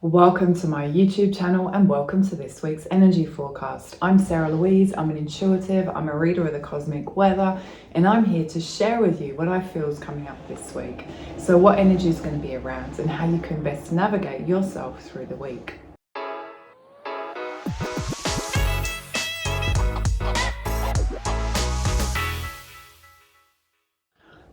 Welcome to my YouTube channel and welcome to this week's energy forecast. I'm Sarah Louise, I'm an intuitive, I'm a reader of the cosmic weather, and I'm here to share with you what I feel is coming up this week. So what energy is going to be around and how you can best navigate yourself through the week.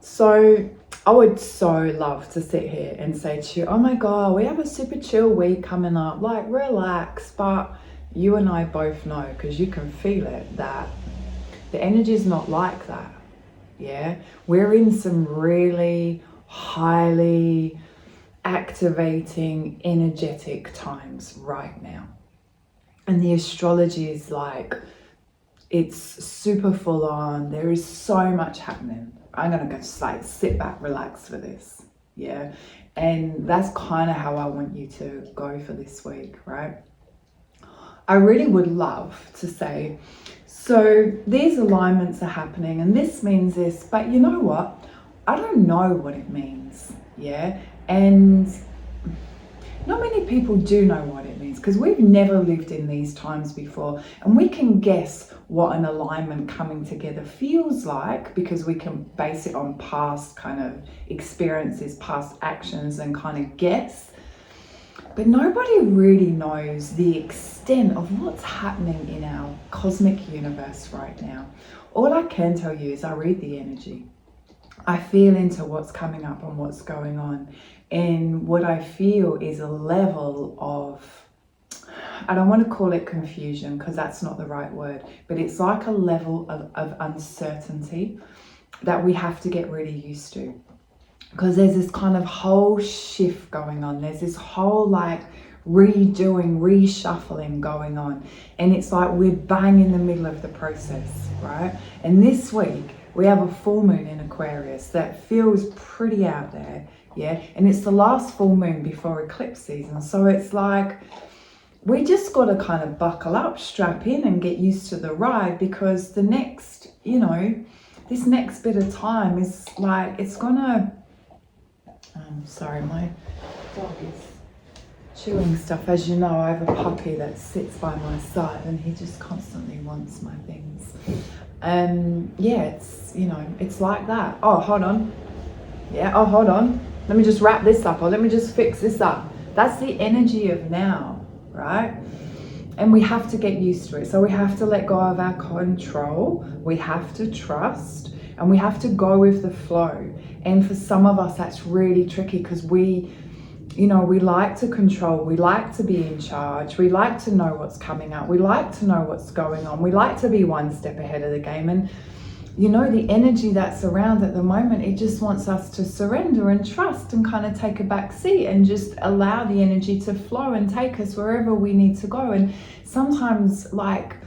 So I would so love to sit here and say to you, oh my God, we have a super chill week coming up, like relax. But you and I both know, because you can feel it, that the energy is not like that. Yeah, we're in some really highly activating, energetic times right now. And the astrology is like, it's super full on. There is so much happening. I'm gonna go like sit back, relax for this, yeah? And that's kind of how I want you to go for this week, right? I really would love to say, so these alignments are happening and this means this, but you know what? I don't know what it means, yeah? And not many people do know what it means because we've never lived in these times before, and we can guess what an alignment coming together feels like because we can base it on past kind of experiences, past actions, and kind of guess. But nobody really knows the extent of what's happening in our cosmic universe right now. All I can tell you is I read the energy. I feel into what's coming up and what's going on. And what I feel is a level of, I don't want to call it confusion because that's not the right word, but it's like a level of uncertainty that we have to get really used to. Because there's this kind of whole shift going on. There's this whole like redoing, reshuffling going on. And it's like we're bang in the middle of the process, right? And this week, we have a full moon in Aquarius that feels pretty out there, yeah? And it's the last full moon before eclipse season. So it's like, we just got to kind of buckle up, strap in and get used to the ride, because the next, this next bit of time is like, it's gonna, sorry, my dog is chewing stuff. As you know, I have a puppy that sits by my side and he just constantly wants my things. Yeah, it's, it's like that. Oh, hold on. Yeah, oh, hold on. Let me just wrap this up, or let me just fix this up. That's the energy of now, right? And we have to get used to it. So we have to let go of our control. We have to trust, and we have to go with the flow. And for some of us, that's really tricky because we like to control, we like to be in charge, we like to know what's coming up, we like to know what's going on, we like to be one step ahead of the game. And the energy that's around at the moment, it just wants us to surrender and trust and kind of take a back seat and just allow the energy to flow and take us wherever we need to go. And sometimes like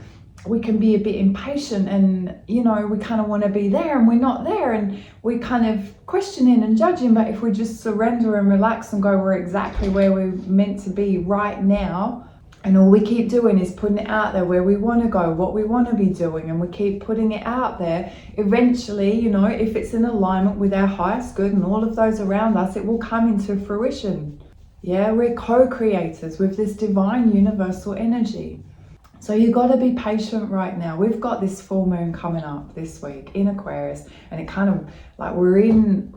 we can be a bit impatient and we kind of want to be there and we're not there, and we kind of questioning and judging. But if we just surrender and relax and go, we're exactly where we're meant to be right now, and all we keep doing is putting it out there where we want to go, what we want to be doing, and we keep putting it out there, eventually, if it's in alignment with our highest good and all of those around us, it will come into fruition. Yeah, we're co-creators with this divine universal energy. So you got to be patient right now. We've got this full moon coming up this week in Aquarius, and it kind of like we're in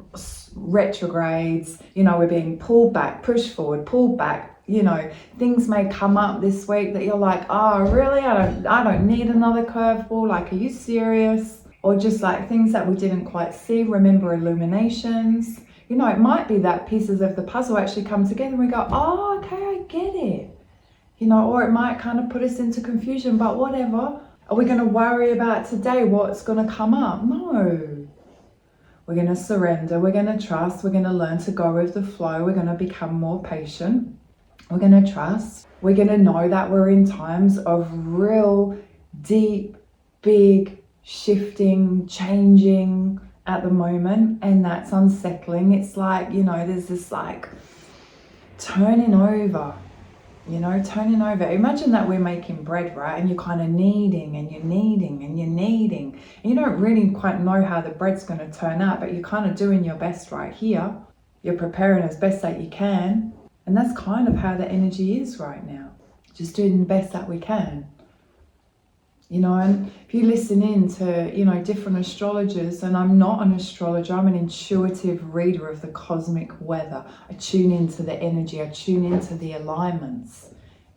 retrogrades, we're being pulled back, pushed forward, pulled back. Things may come up this week that you're like, oh, really? I don't need another curveball. Like, are you serious? Or just like things that we didn't quite see. Remember illuminations. It might be that pieces of the puzzle actually come together and we go, oh, okay, I get it. Or it might kind of put us into confusion, but whatever. Are we going to worry about today what's going to come up? No. We're going to surrender. We're going to trust. We're going to learn to go with the flow. We're going to become more patient. We're going to trust. We're going to know that we're in times of real, deep, big, shifting, changing at the moment. And that's unsettling. It's like, there's this like turning over. Turning over. Imagine that we're making bread, right? And you're kind of kneading and you're kneading and you're kneading. And you don't really quite know how the bread's going to turn out, but you're kind of doing your best right here. You're preparing as best that you can. And that's kind of how the energy is right now. Just doing the best that we can. You know, and if you listen in to, you know, different astrologers, and I'm not an astrologer, I'm an intuitive reader of the cosmic weather. I tune into the energy, I tune into the alignments.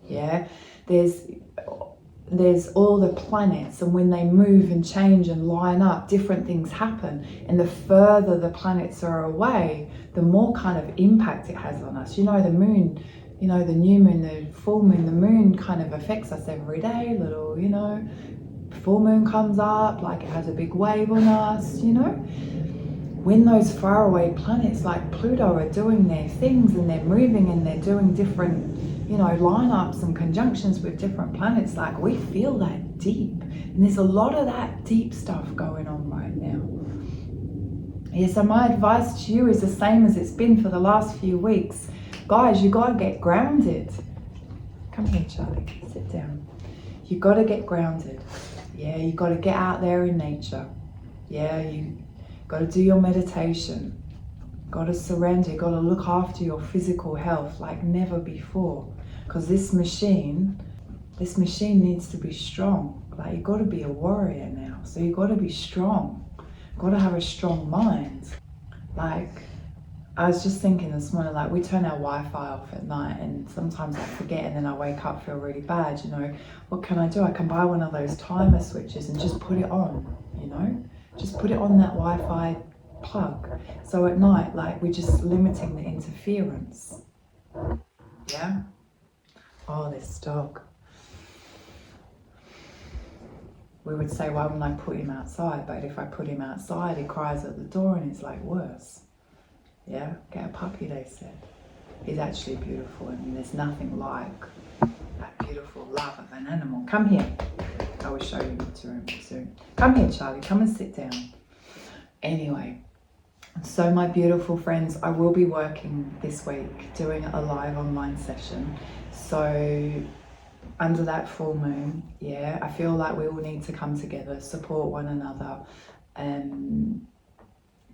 Yeah, there's all the planets, and when they move and change and line up, different things happen. And the further the planets are away, the more kind of impact it has on us. You know, the moon, you know, the new moon, the full moon, the moon kind of affects us every day. Little, you know, full moon comes up, like it has a big wave on us, you know. When those faraway planets like Pluto are doing their things and they're moving and they're doing different, you know, lineups and conjunctions with different planets, like we feel that deep. And there's a lot of that deep stuff going on right now. Yeah, so my advice to you is the same as it's been for the last few weeks. Guys, you gotta get grounded. Come here, Charlie, sit down. You gotta get grounded. Yeah, you gotta get out there in nature. Yeah, you gotta do your meditation. Gotta surrender, gotta look after your physical health like never before. Because this machine needs to be strong. Like, you gotta be a warrior now. So you gotta be strong. Gotta have a strong mind. Like, I was just thinking this morning, like, we turn our Wi-Fi off at night, and sometimes I forget, and then I wake up, feel really bad, you know. What can I do? I can buy one of those timer switches and just put it on, you know. Just put it on that Wi-Fi plug. So at night, like, we're just limiting the interference. Yeah? Oh, this dog. We would say, why wouldn't I put him outside? But if I put him outside, he cries at the door and it's like worse. Yeah, get a puppy, they said. He's actually beautiful, and there's nothing like that beautiful love of an animal. Come here. I will show you to him soon. Come here, Charlie, come and sit down. Anyway, so my beautiful friends, I will be working this week, doing a live online session. So under that full moon, yeah, I feel like we all need to come together, support one another, and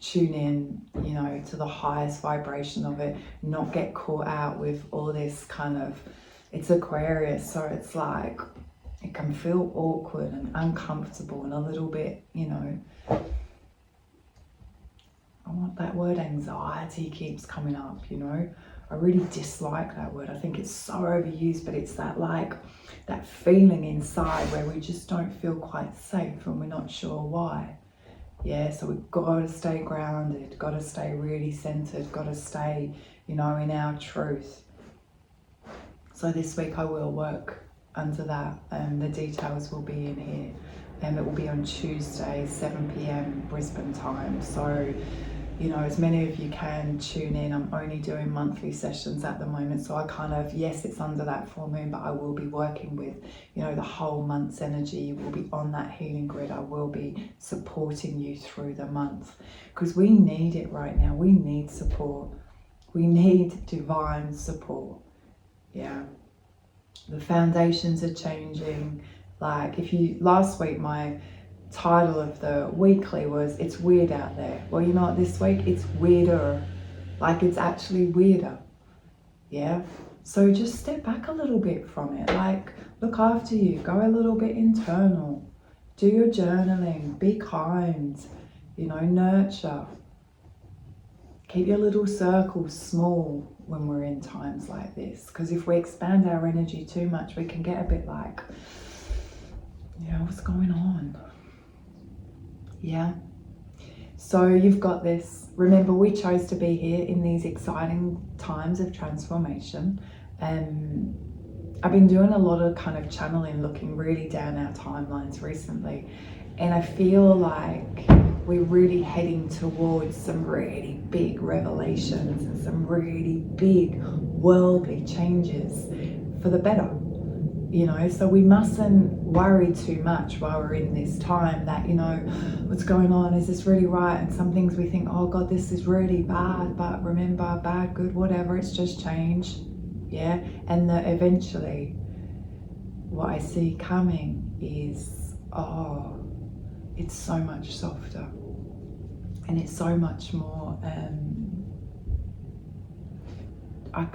tune in, you know, to the highest vibration of it, not get caught out with all this kind of, it's Aquarius, so it's like, it can feel awkward and uncomfortable and a little bit, you know, I want that word anxiety keeps coming up, you know. I really dislike that word. I think it's so overused, but it's that, like, that feeling inside where we just don't feel quite safe and we're not sure why. Yeah, so we've got to stay grounded, got to stay really centered, got to stay, you know, in our truth. So this week I will work under that, and the details will be in here, and it will be on Tuesday, 7 p.m. Brisbane time. So, you know, as many of you can tune in. I'm only doing monthly sessions at the moment, so I kind of, yes, it's under that full moon, but I will be working with, you know, the whole month's energy. You will be on that healing grid. I will be supporting you through the month, because we need it right now. We need support. We need divine support. Yeah. The foundations are changing. Like, last week my title of the weekly was "It's Weird Out There." Well, you know what, this week it's weirder. Like, it's actually weirder. Yeah, so just step back a little bit from it. Like, look after you, go a little bit internal, do your journaling, be kind, you know, nurture. Keep your little circles small when we're in times like this, because if we expand our energy too much, we can get a bit like, you know, what's going on? Yeah, so you've got this. Remember, we chose to be here in these exciting times of transformation. I've been doing a lot of kind of channeling, looking really down our timelines recently, and I feel like we're really heading towards some really big revelations and some really big worldly changes for the better. You know, so we mustn't worry too much while we're in this time that, you know, what's going on, is this really right? And some things we think, oh God, this is really bad, but remember, bad, good, whatever, it's just change. Yeah, and eventually what I see coming is, oh, it's so much softer, and it's so much more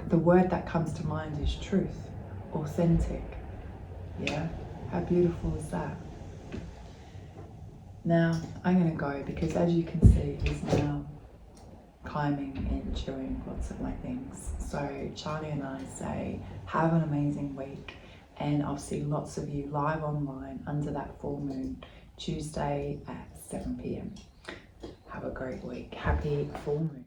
the word that comes to mind is truth, authentic. Yeah, how beautiful is that? Now I'm going to go, because as you can see, he's now climbing and chewing lots of my things. So Charlie and I say, have an amazing week, and I'll see lots of you live online under that full moon, Tuesday at 7 p.m. Have a great week. Happy full moon.